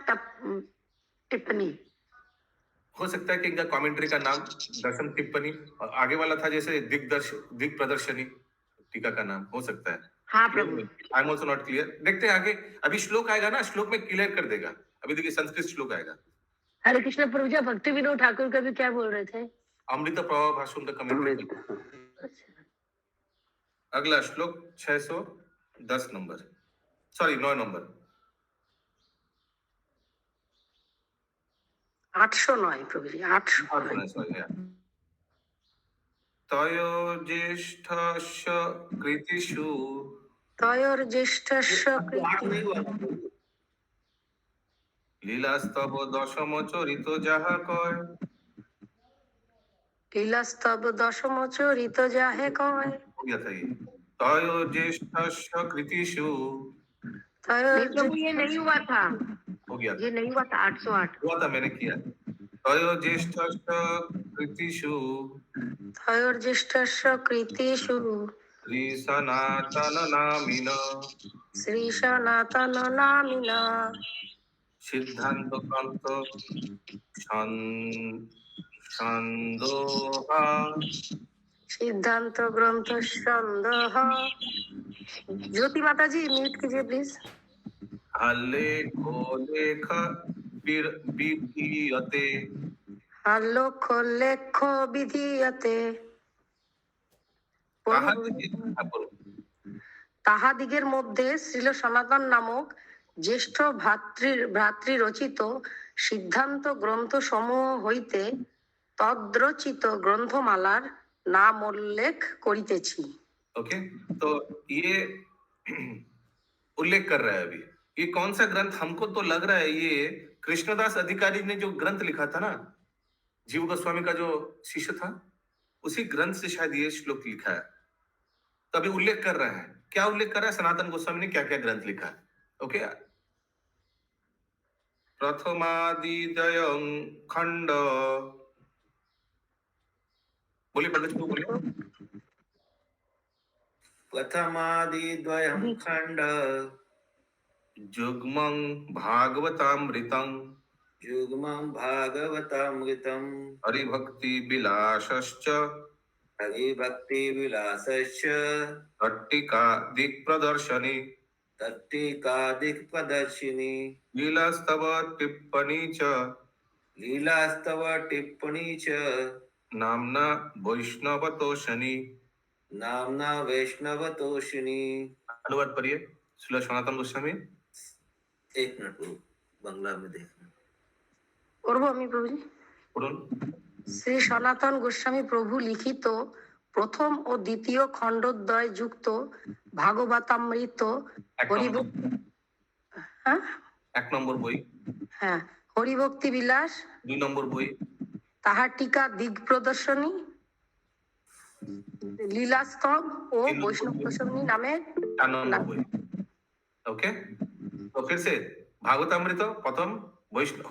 S7: टिप्पणी।
S2: हो सकता है कि इनका कमेंट्री का नाम दशम टिप्पणी, और आगे वाला था जैसे दिक प्रदर्शनी टीका का नाम हो सकता है।
S7: हाँ प्रभु।
S2: I am also not clear. देखते हैं आगे, अभी श्लोक आएगा ना, श्लोक में क्लियर कर देगा। अभी देखिए संस्कृत श्लोक आएगा।
S11: हरे कृष्ण प्रभु जी, भक्ति विनोद ठाकुर का भी क्या बोल रहे थे?
S2: अमृत प्रभा भाषण का कमेंट्री। अगला श्लोक 610 नंबर, सॉरी 9 नंबर।
S5: 809 प्रभु जी, 809।
S2: सॉरी यार। तयो ज्येष्ठस्य कृतिषु,
S5: तयोर ज्येष्ठस्य
S2: लीलास्तव दशम चरित যাহা কয়।
S5: লীলাস্তব দশম চরিত যাহে কয়।
S2: हो गया था ये। तयो ज्येष्ठस्य कृतिषु।
S7: प्रभु ये नहीं हुआ था,
S2: हो गया
S7: ये नहीं हुआ था। 808
S2: हुआ था, मैंने किया। तयो ज्येष्ठस्य कृतिषु
S5: तयोर ज्येष्ठस्य कृतिषु
S2: श्री सनातन नामिना
S5: श्री सनातन नामिना
S2: सिद्धांत ग्रंथ छंदोहा
S5: सिद्धांत ग्रंथ छंदः। ज्योति माता जी म्यूट कीजिए प्लीज।
S2: आलेखो लेख विधीयते।
S5: आलोक लेख विधीयते। তাহাদিগের মধ্যে শ্রীল সনাতন নামক জ্যেষ্ঠ ভ্রাতৃ রচিত সিদ্ধান্ত গ্রন্থ সমূহ হইতে তদ্রচিত গ্রন্থমালার नाम उल्लेख करितेছি।
S2: ओके, तो ये उल्लेख कर रहा है अभी। ये कौन सा ग्रंथ? हमको तो लग रहा है ये कृष्णदास अधिकारी ने जो ग्रंथ लिखा था ना, जीव गोस्वामी का जो शिष्य था, उसी ग्रंथ से शायद ये श्लोक लिखा है। तो अभी उल्लेख कर रहा है, क्या उल्लेख कर रहा है? सनातन गोस्वामी ने क्या क्या ग्रंथ लिखा है। ओके, प्रथमादिदयं खंड, बोलिए पंडित जी, बोलिए।
S6: प्रथमादिद्वयं खंड
S2: जुग्मं भागवतामृतं
S6: युग्मं भागवतामृतं
S2: हरिभक्ति विलासश्च
S6: हरिभक्ति विलासश्च
S2: तट्टिका दिक्प्रदर्शनी लीलास्तव टिप्पणी च नामना वैष्णवतोषणी। अनुवाद पढ़िए श्रील सनातन गोस्वामी।
S6: एक मिनट बांग्ला में देखना।
S5: করবো আমি প্রভুজি।
S2: पढ़ुन।
S5: শ্রী সনাতন গোস্বামী প্রভু লিখিত প্রথম ও দ্বিতীয় খণ্ডদ্বয় যুক্ত ভাগবতামৃত
S2: এক নম্বর
S5: হ্যাঁ
S2: 1 নম্বর বই,
S5: হ্যাঁ হরিভক্তি বিলাস
S2: 2 নম্বর বই,
S5: তাহার টিকা দিক প্রদর্শনী, লীলাস্তব ও বৈষ্ণব প্রসঙ্গী নামে
S2: 4 নম্বর বই। ওকে, তো फिर से भागवतामृत प्रथम,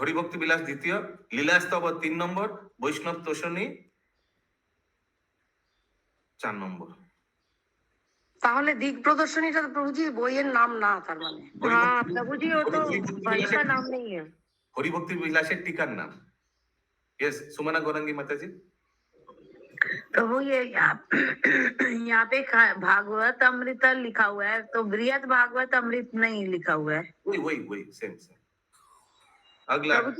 S2: हरिभक्ति विलास द्वितीय, लीलास्तव 3 নম্বর, বৈষ্ণব তোষণী 4 নম্বর।
S5: তাহলে দিক প্রদর্শনীটা তো প্রভুজি বইয়ের নাম না, তার মানে
S7: हाँ प्रभु जी वो तो बल का नाम नहीं है।
S2: হরিভক্তি বিলাসের টিকার নাম। यस, सुमना गौरंगी माता जी।
S3: प्रभु ये यहाँ पे भागवत अमृत लिखा हुआ है, तो बृहद भागवत अमृत नहीं लिखा हुआ है।
S2: वही सेम। अगला
S7: प्रभु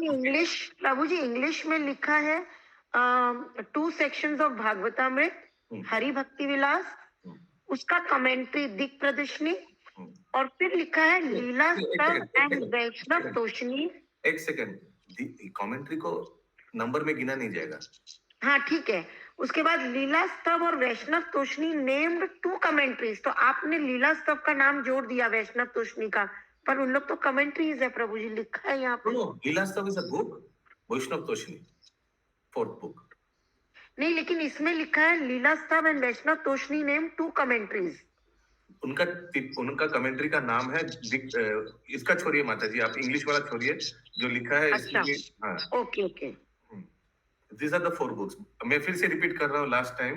S7: जी इंग्लिश में लिखा है 2 sections ऑफ भागवतामृत, हरि भक्ति विलास, उसका कमेंट्री दिक प्रदर्शनी, और फिर लिखा है लीला स्तव एंड वैष्णव तोषणी।
S2: एक सेकंड, कमेंट्री को नंबर में गिना नहीं जाएगा।
S7: हाँ ठीक है, उसके बाद लीला स्तव और वैष्णव तोषणी नेम्ड 2 कमेंट्रीज, तो आपने लीला स्तव का नाम जोड़ दिया वैष्णव तोषणी का, पर उन लोग तो कमेंट्रीज है प्रभु जी, लिखा है यहाँ पे।
S2: Lilastava is a book, Vaishnava Toshani 4th book.
S7: नहीं, लेकिन इसमें लिखा है Lila Stava and Vaishnava Toshani name 2 commentaries.
S2: उनका कमेंट्री का नाम है इसका छोड़िए माता जी, आप इंग्लिश वाला छोड़िए, जो लिखा है
S7: अच्छा,
S2: हाँ,
S7: okay.
S2: These are the 4 books। मैं फिर से रिपीट कर रहा हूँ लास्ट टाइम।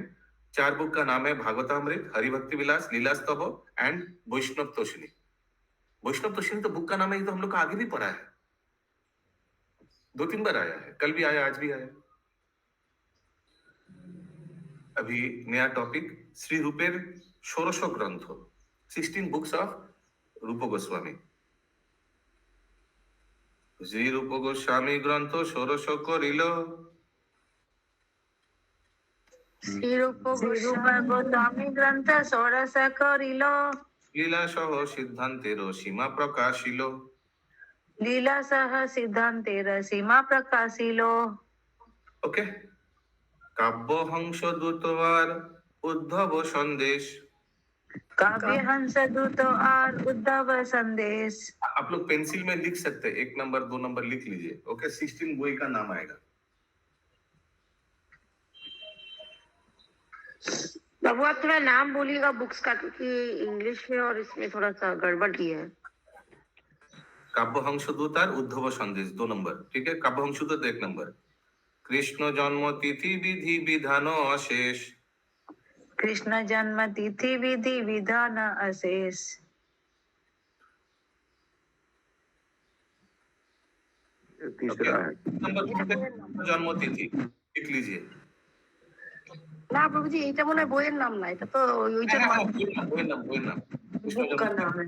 S2: 4 बुक का नाम है भागवतामृत, हरिभक्ति विलास, लीलास्तव एंड वैष्णव तोषणी। वैष्णव तोषणी तो बुक का नाम है, ये तो हम लोग का आगे भी पढ़ा है, 2-3 बार आया है, कल भी आया, आज भी आया। अभी नया टॉपिक, श्री रूपेर 16 ग्रंथ, 16 बुक्स ऑफ रूप गोस्वामी। श्री रूप गोस्वामी ग्रंथ 16 करिल,
S3: श्री रूप गोस्वामी ग्रंथ 16 करिल,
S2: लीला सह सिद्धांतेर सीमा प्रकाशिल,
S3: लीला सह सिद्धांतेर सीमा प्रकाशिलो।
S2: ओके, काव्य हंस दूतवार उद्धव संदेश,
S3: काव्य हंस दूत और उद्धव संदेश।
S2: आप लोग पेंसिल में लिख सकते हैं, 1 नंबर 2 नंबर लिख लीजिए। ओके, 16 बोई का नाम आएगा।
S7: प्रभु आप थोड़ा नाम बोलिएगा बुक्स का, क्योंकि इंग्लिश में और इसमें थोड़ा सा गड़बड़ की है।
S2: काव्य हंसदूत और उद्धव संदेश 2 नंबर, ठीक है। काव्य हंसदूत 1 नंबर। कृष्ण जन्म तिथि विधि विधान अशेष,
S3: कृष्ण जन्म तिथि विधि विधान अशेष।
S12: तीसरा है
S2: नंबर जन्म तिथि लिख लीजिए।
S5: না প্রভুজি এইটা মনে হয় বইয়ের নাম না, এটা তো ওইটার নাম।
S2: বইয়ের নাম
S5: বুক নাম है।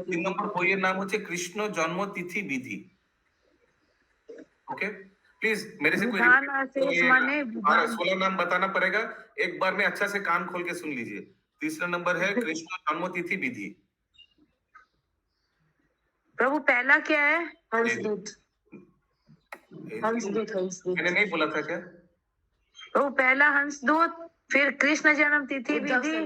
S2: 3 নম্বর বইয়ের নাম হচ্ছে কৃষ্ণ জন্ম তিথি বিধি। ओके, प्लीज मेरे से कोई
S3: विधान अशेष माने
S2: 16 नाम बताना पड़ेगा, एक बार में अच्छा से कान खोल के सुन लीजिए। तीसरा नंबर है कृष्ण जन्म तिथि विधि।
S3: प्रभु पहला क्या है?
S5: हंसदूत।
S2: मैंने नहीं बोला था क्या?
S3: प्रभु पहला हंसदूत, फिर कृष्ण जन्म तिथि विधि,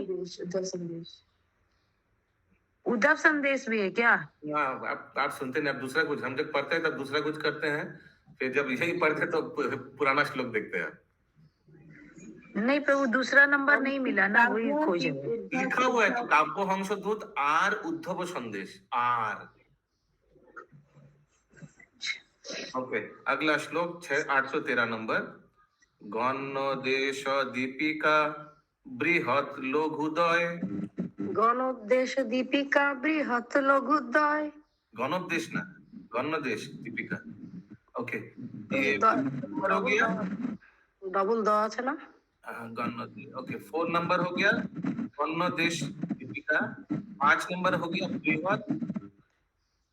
S3: उद्धव संदेश भी है क्या?
S2: हाँ, आप सुनते नहीं, आप दूसरा कुछ, हम जब पढ़ते हैं तब दूसरा कुछ करते हैं, फिर जब यही पढ़ते तो पुराना श्लोक देखते हैं।
S3: नहीं प्रभु, दूसरा नंबर नहीं मिला ना, वही खोजे।
S2: लिखा हुआ है तो काव्य हंसदूत आर उद्धव संदेश आर। ओके, अगला श्लोक 813 नंबर। गण देश दीपिका बृहत लघुदय,
S5: गणोपदेश दीपिका बृहत लघुदय।
S2: गणोपदेश ना, गणदेश दीपिका। ओके, ये
S5: हो गया, डबल द আছে না?
S2: गणदेश। ओके, 4 नंबर हो गया गणदेश दीपिका, 5 नंबर हो गया बृहत,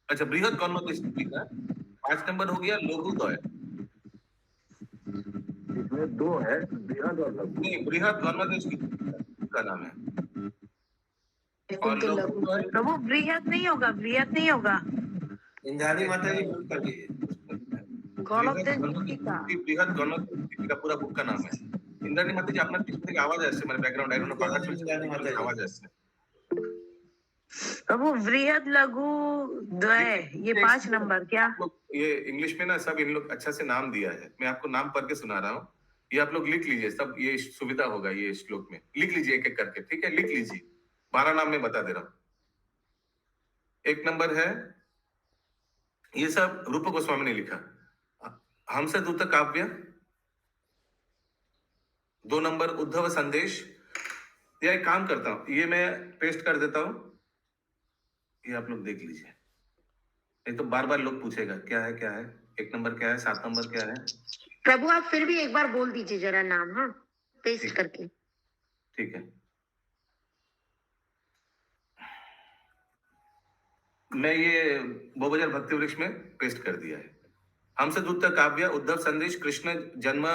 S2: अच्छा बृहत गणदेश दीपिका, 5 नंबर हो गया लघुदय।
S12: इसमें 2 है, बृहद और लघु।
S2: नहीं, बृहत गणदेश का नाम है। और लघुदय
S3: प्रभु बृहद नहीं होगा, बृहद नहीं होगा।
S6: इंद्राणी माता जी बोल कर दीजिए।
S5: गणोपदेश दीपिका।
S2: बृहत गणदेश এটা পুরো বুক का नाम है इंद्राणी माता जी আপনার পিছন থেকে আওয়াজ আসছে মানে ব্যাকগ্রাউন্ড আই ডোন্ট নো পাখা চলছে
S6: इंद्राणी माता जी।
S2: আওয়াজ আসছে
S3: प्रभु वृहद लघु द्वय ये 5 नंबर क्या?
S2: ये इंग्लिश में ना सब इन लोग अच्छा से नाम दिया है मैं आपको नाम पढ़ के सुना रहा हूँ ये आप लोग लिख लीजिए सब ये सुविधा होगा ये श्लोक में लिख लीजिए एक एक करके ठीक है लिख लीजिए 12 नाम में बता दे रहा हूँ एक नंबर है ये सब रूप गोस्वामी ने लिखा हमसे दूत काव्य 2 नंबर उद्धव संदेश या एक काम करता हूं ये मैं पेस्ट कर देता हूं ये आप लोग देख लीजिए नहीं तो बार बार लोग पूछेगा क्या है 1 नंबर क्या है 7 नंबर क्या है
S7: प्रभु आप फिर भी एक बार बोल दीजिए जरा नाम, हाँ, पेस्ट
S2: ठीक।
S7: करके।
S2: ठीक है मैं ये बोबजर भक्ति वृक्ष में पेस्ट कर दिया है हमसे दूत काव्य उद्धव संदेश कृष्ण जन्म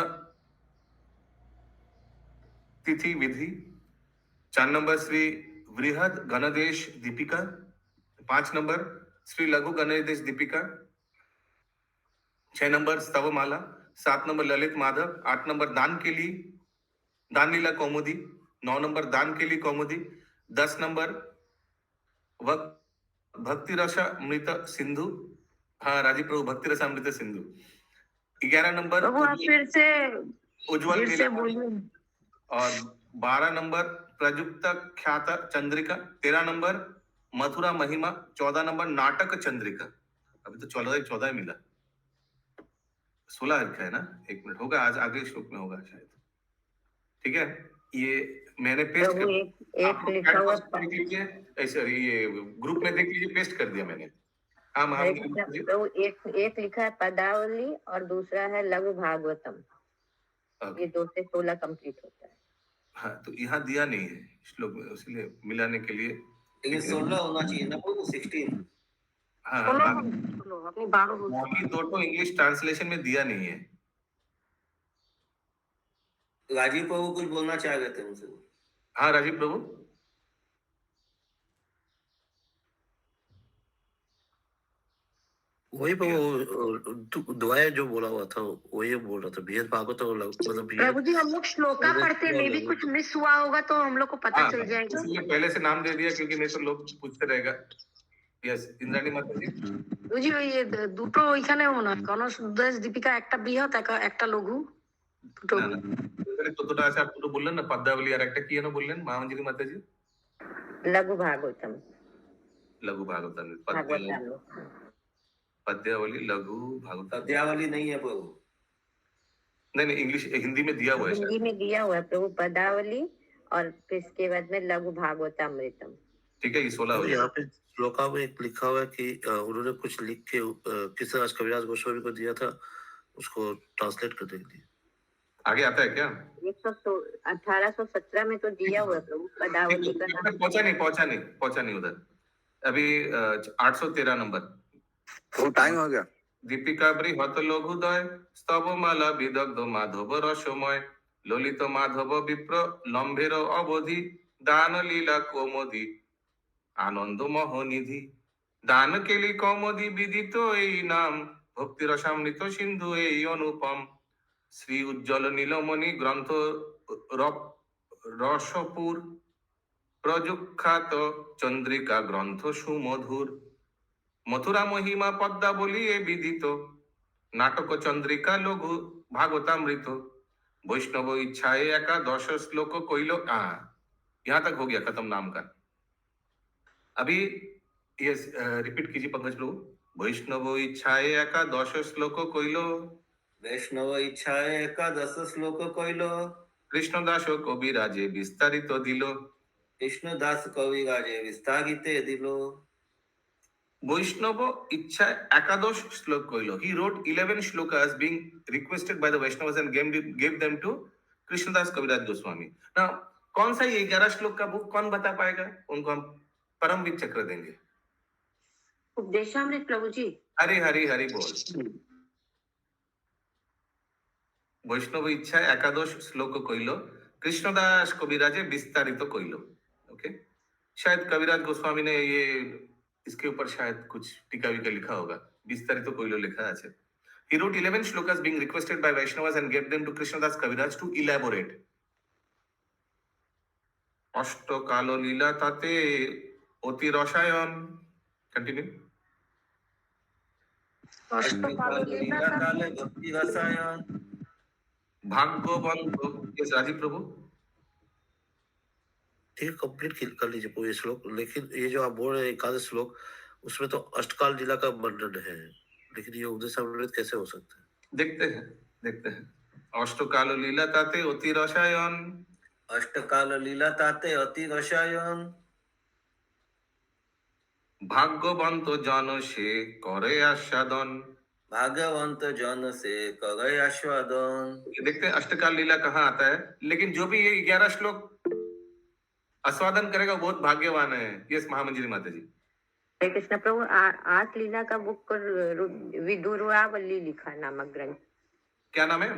S2: तिथि विधि 4 नंबर श्री वृहद गणदेश Deepika 5 number Shri Laghu Ganadesh Dipika 6 number Stavamala 7 number Lalit Madhav 8 number दान के लिए दान लीला कौमुदी 9 नंबर दान के लिए कौमुदी 10 नंबर भक्ति रसामृत सिंधु हाँ राजीव प्रभु भक्ति रसामृत सिंधु 11 नंबर
S3: प्रभु आप फिर से
S2: उज्जवल
S3: फिर से
S2: नीला
S3: बोलिए।
S2: और 12 नंबर प्रयुक्त ख्यात चंद्रिका 13 नंबर मथुरा महिमा 14 नंबर नाटक चंद्रिका अभी तो 14 मिला 16 रखा है ना 1 मिनट होगा आज आगे श्लोक में होगा शायद ठीक है ये मैंने पेस्ट
S3: प्रभु एक लिखा हुआ
S2: देख लीजिए ऐसे ये ग्रुप में देख लीजिए पेस्ट कर दिया मैंने हाँ
S3: हरे कृष्ण प्रभु एक लिखा है पदावली और दूसरा है लघु भागवतम ये 2 से 16 कंप्लीट होता है
S2: हाँ तो यहाँ दिया नहीं है श्लोक में इसलिए मिलाने के लिए
S6: ये 16 होना चाहिए ना प्रभु 16
S2: हाँ
S7: अपनी 12 बोल
S2: बाकी 2 तो इंग्लिश ट्रांसलेशन में दिया नहीं है
S6: राजीव प्रभु कुछ बोलना चाह रहे थे उनसे
S2: हाँ राजीव प्रभु
S13: वही वो द्वय जो बोला हुआ था वही बोल रहा था बृहद भागवत मतलब
S7: प्रभु जी हम लोग श्लोका पढ़ते में भी कुछ मिस हुआ होगा तो हम लोग को पता
S2: हाँ,
S7: चल जाएगा।
S2: इसलिए पहले से नाम दे दिया क्योंकि नहीं तो लोग पूछते रहेगा यस इंद्राणी माता जी
S5: বুঝি ওই যে দুটো ওইখানে মনে হয় গণদেশ দীপিকা একটা বৃহৎ একটা লঘু দুটো
S2: না, না, এখানে কতটা আছে আপনি তো বললেন না পদ্মাবলী আর একটা কি যেন বললেন মহামঞ্জরি মাতা জি
S3: लघु भागवतम
S2: लघु भागवतम
S3: भागवतम
S2: पद्यावली लघु भागवतम
S6: पद्यावली नहीं है प्रभु
S2: नहीं इंग्लिश हिंदी में दिया हुआ है
S3: हिंदी में दिया हुआ है प्रभु पदावली और फिर इसके बाद में लघु भागवतामृतम
S2: ठीक है ये 16 हो
S13: यहाँ पे श्लोका में एक लिखा हुआ है कि उन्होंने कुछ लिख के किस राज कविराज गोस्वामी को दिया था उसको ट्रांसलेट कर देंगे
S2: आगे आता है क्या
S3: 1817 में तो दिया हुआ है प्रभु पदावली का नाम
S2: पहुंचा नहीं उधर अभी 813 नंबर
S12: तो टाइम हो गया
S2: दीपिका बृहत लघुदय स्तवमाला विदग्ध माधव रसमय ललित माधव विप्र लंभेर अवधि दान लीला कौमुदी आनंद मोहनिधि दान के लिए कौमुदी विदित এই নাম ভক্তি রসামৃত সিন্ধু এই অনুপম শ্রী উজ্জ্বল নীলমণি গ্রন্থ রসপুর প্রযুখ্যাত চন্দ্রিকা গ্রন্থ সুমধুর মথুরা মহিমা পদ্মাবলী এ বিদিত নাটক চন্দ্রিকা লঘু भागवतामृत वैष्णव इच्छाए एकादश श्लोक कोइलो यहाँ तक हो गया खत्म नाम का अभी ये रिपीट कीजिए पंकज प्रभु वैष्णव इच्छाए एकादश श्लोक कोइलो
S6: वैष्णव इच्छाए एकादश श्लोक कइलो
S2: कृष्णदास कविराजे विस्तारित दिलो
S6: कृष्णदास कविराजे विस्तारिते दिलो
S2: Vaishnava Ichha Ekadosh Shlok Koilo. He wrote 11 shlokas being requested by the Vaishnavas and gave them to Krishnadas Kaviraj Goswami. Now, कौन सा ये 11 श्लोक का बुक कौन बता पाएगा? उनको हम परमवीर चक्र देंगे.
S11: उपदेशामृत प्रभु जी.
S2: हरि हरि हरि बोल. वैष्णव इच्छा एकादश श्लोक कोइलो कृष्णदास कविराजे विस्तारित कोइलो. ओके, शायद कविराज गोस्वामी ने ये इसके ऊपर शायद कुछ टीका विका लिखा होगा विस्तारित कोइलो लिखा আছে He wrote 11 shlokas being requested by Vaishnavas and gave them to Krishnadas Kaviraj to elaborate. Ashtakalo Lila Tate Oti Rashayan. Continue.
S6: लीलाकाले भक्ति रसायन
S2: भाग्यवंतो. Yes, Rajiv Prabhu.
S13: ठीक है, कंप्लीट कर लीजिए पूरे श्लोक, लेकिन ये जो आप बोल रहे हैं एकादश श्लोक, उसमें तो अष्टकाल लीला का वर्णन है, लेकिन ये उपदेशामृत कैसे हो सकता है?
S2: देखते हैं. अष्टकाल लीला ताते अति रसायन.
S6: अष्टकाल लीला ताते अति रसायन
S2: भाग्यवंत जन से करे आस्वादन.
S6: भाग्यवंत जन से करे आस्वादन.
S2: ये देखते हैं अष्टकाल लीला कहाँ आता है, लेकिन जो भी ये 11 श्लोक आस्वादन करेगा बहुत भाग्यवान है. यस महामंजरी माता जी.
S3: हरे कृष्ण प्रभु, आठ लीला का बुक विदुरावली लिखा नामक ग्रंथ.
S2: क्या नाम है?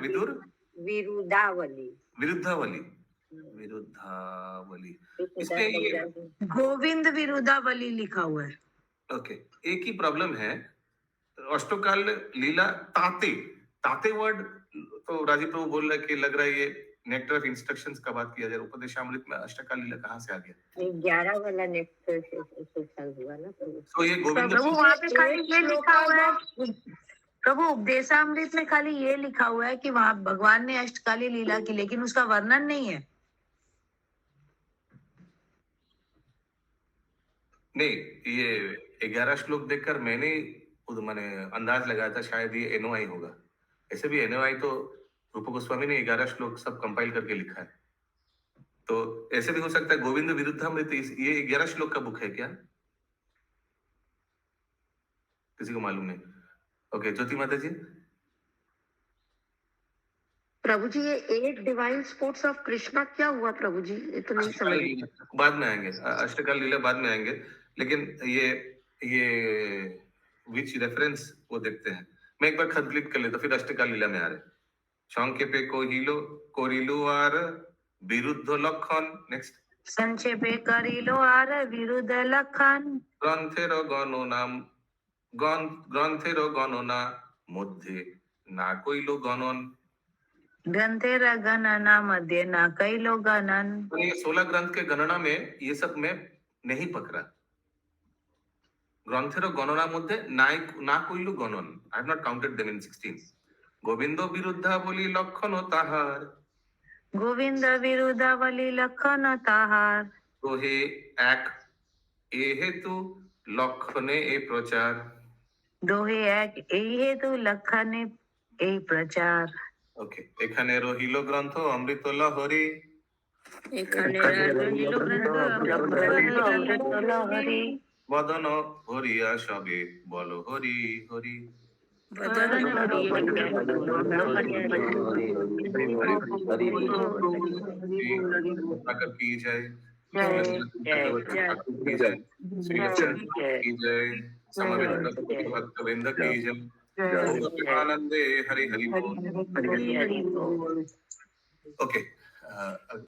S3: विरुदावली.
S2: इसमें ये
S3: गोविंद विरुदावली लिखा हुआ है.
S2: ओके, एक ही प्रॉब्लम है. अष्टकाल लीला ताते वर्ड तो राजीव प्रभु बोल रहे कि लग रहा है ये नेक्टर ऑफ इंस्ट्रक्शंस का बात किया जाए. उपदेशामृत में अष्टकाल लीला कहाँ से आ गया?
S3: 11 वाला नेक्टर हुआ ना प्रभु.
S2: तो ये गोविंद
S3: प्रभु वहाँ पे खाली ये लिखा हुआ है, प्रभु उपदेशामृत में खाली ये लिखा हुआ है कि वहाँ भगवान ने अष्टकाली लीला की, लेकिन उसका वर्णन नहीं है.
S2: नहीं, ये 11 श्लोक देखकर मैंने अंदाज लगाया था शायद ये एनओआई होगा. ऐसे भी एनओआई तो रूप गोस्वामी ने 11 श्लोक सब कंपाइल करके लिखा है, तो ऐसे भी हो सकता है गोविंद विरुद्धामृत ये 11 श्लोक का बुक है क्या? किसी को मालूम नहीं. ओके, ज्योति माता जी.
S7: प्रभु जी, ये 8 डिवाइन स्पोर्ट्स ऑफ कृष्णा क्या हुआ प्रभु जी? ये तो नहीं समझ.
S2: बाद में आएंगे, अष्टकाल लीला बाद में आएंगे, लेकिन ये विच रेफरेंस वो देखते हैं. मैं एक बार खत क्लिक कर लेता, फिर अष्टकाल लीला में आ रहे. संक्षेपे कोरिलो आर विरुद्ध लक्षण. नेक्स्ट.
S3: संक्षेपे करिलो आर विरुद्ध लक्षण.
S2: ग्रंथेर गणना मध्य ना कइलो गणन.
S3: ग्रंथेर गणना मध्य ना कइलो गणन.
S2: ये 16 ग्रंथ के गणना में ये सब मैं नहीं पकड़ा. ग्रंथेर गणना मध्य ना कइलो गणन. I have not counted them in 16. Govinda Virudavali लक्षण ताहार.
S3: गोविंद विरुद्धावली लक्षण ताहार.
S2: तो हे एक ए हेतु लक्षणे ए प्रचार.
S3: दोहे एक এই হেতু লক্ষণে এই প্রচার.
S2: ওকে, এখানে রহিল গ্রন্থ অমৃত লহরী.
S3: এখানে রহিল গ্রন্থ অমৃত লহরী.
S2: বদন হরিয়া সবে বল হরি হরি.
S3: বদন হরিয়া
S2: अगर की जाए की जाए समवेत भक्त वृंद की जाए. आनंदे हरि हरि बोल. ओके.